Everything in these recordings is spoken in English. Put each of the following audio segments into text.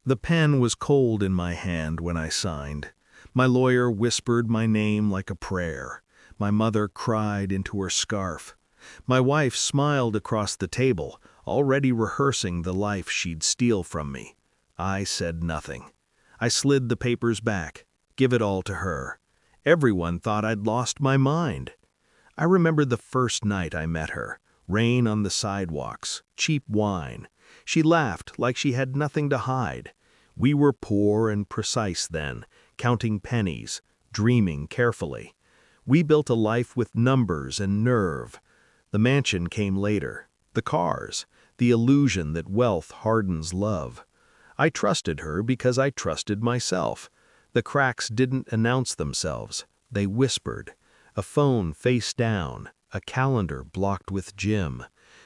The pen was cold in my hand when I signed. My lawyer whispered my name like a prayer. My mother cried into her scarf. My wife smiled across the table, already rehearsing the life she'd steal from me. I said nothing. I slid the papers back, give it all to her. Everyone thought I'd lost my mind. I remember the first night I met her. Rain on the sidewalks, cheap wine. She laughed like she had nothing to hide. We were poor and precise then, counting pennies, dreaming carefully. We built a life with numbers and nerve. The mansion came later, the cars, the illusion that wealth hardens love. I trusted her because I trusted myself. The cracks didn't announce themselves, they whispered. A phone face down, a calendar blocked with Jim.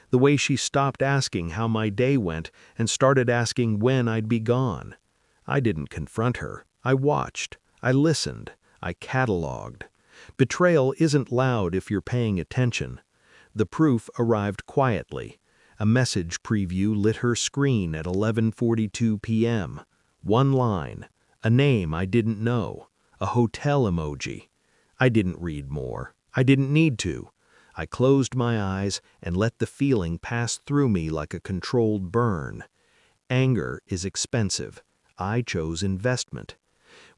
The way she stopped asking how my day went and started asking when I'd be gone. I didn't confront her. I watched. I listened. I cataloged. Betrayal isn't loud if you're paying attention. The proof arrived quietly. A message preview lit her screen at 11:42 p.m. One line. A name I didn't know. A hotel emoji. I didn't read more. I didn't need to. I closed my eyes and let the feeling pass through me like a controlled burn. Anger is expensive. I chose investment.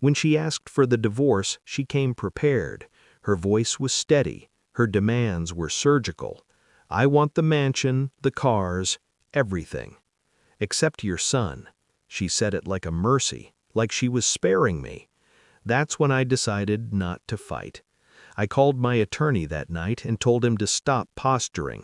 When she asked for the divorce, she came prepared. Her voice was steady. Her demands were surgical. I want the mansion, the cars, everything. Except your son. She said it like a mercy, like she was sparing me. That's when I decided not to fight. I called my attorney that night and told him to stop posturing.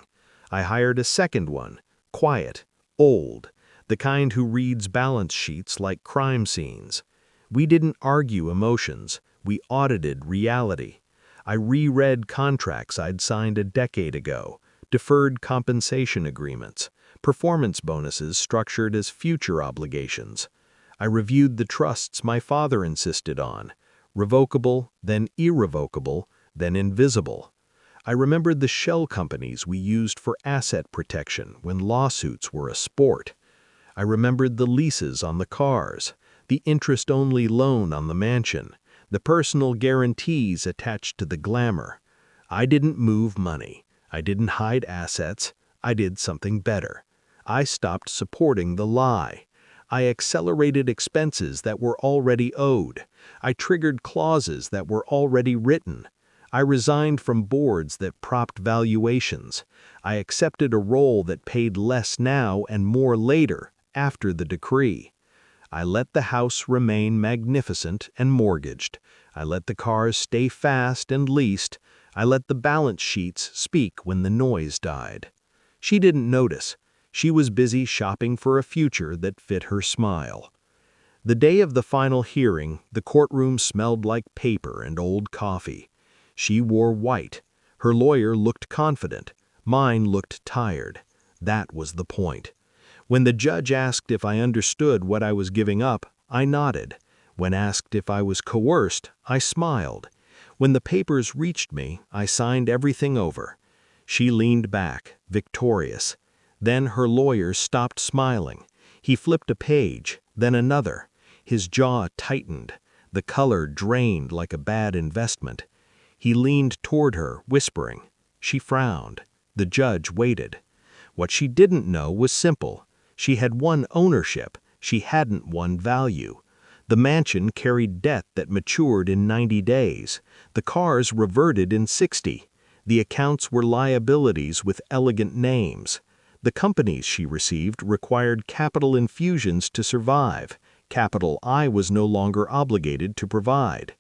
I hired a second one, quiet, old, the kind who reads balance sheets like crime scenes. We didn't argue emotions, we audited reality. I reread contracts I'd signed a decade ago, deferred compensation agreements, performance bonuses structured as future obligations. I reviewed the trusts my father insisted on, revocable, then irrevocable, then invisible. I remembered the shell companies we used for asset protection when lawsuits were a sport. I remembered the leases on the cars, the interest-only loan on the mansion, the personal guarantees attached to the glamour. I didn't move money. I didn't hide assets. I did something better. I stopped supporting the lie. I accelerated expenses that were already owed. I triggered clauses that were already written. I resigned from boards that propped valuations. I accepted a role that paid less now and more later, after the decree. I let the house remain magnificent and mortgaged. I let the cars stay fast and leased. I let the balance sheets speak when the noise died. She didn't notice. She was busy shopping for a future that fit her smile. The day of the final hearing, the courtroom smelled like paper and old coffee. She wore white. Her lawyer looked confident. Mine looked tired. That was the point. When the judge asked if I understood what I was giving up, I nodded. When asked if I was coerced, I smiled. When the papers reached me, I signed everything over. She leaned back, victorious. Then her lawyer stopped smiling. He flipped a page, then another. His jaw tightened. The color drained like a bad investment. He leaned toward her, whispering. She frowned. The judge waited. What she didn't know was simple. She had won ownership. She hadn't won value. The mansion carried debt that matured in 90 days. The cars reverted in 60. The accounts were liabilities with elegant names. The companies she received required capital infusions to survive, capital I was no longer obligated to provide.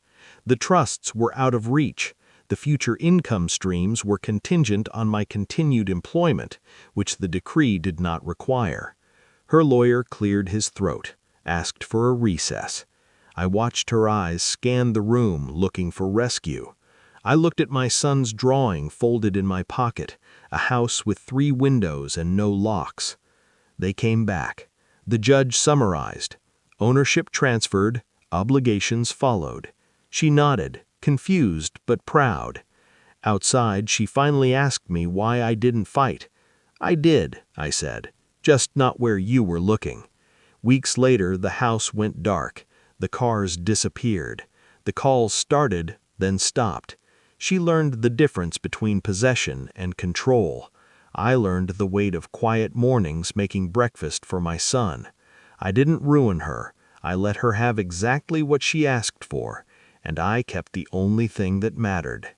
The trusts were out of reach. The future income streams were contingent on my continued employment, which the decree did not require. Her lawyer cleared his throat, asked for a recess. I watched her eyes scan the room, looking for rescue. I looked at my son's drawing folded in my pocket, a house with 3 windows and no locks. They came back. The judge summarized. Ownership transferred, obligations followed. She nodded, confused but proud. Outside, she finally asked me why I didn't fight. I did, I said, just not where you were looking. Weeks later, the house went dark. The cars disappeared. The calls started, then stopped. She learned the difference between possession and control. I learned the weight of quiet mornings making breakfast for my son. I didn't ruin her. I let her have exactly what she asked for, and I kept the only thing that mattered.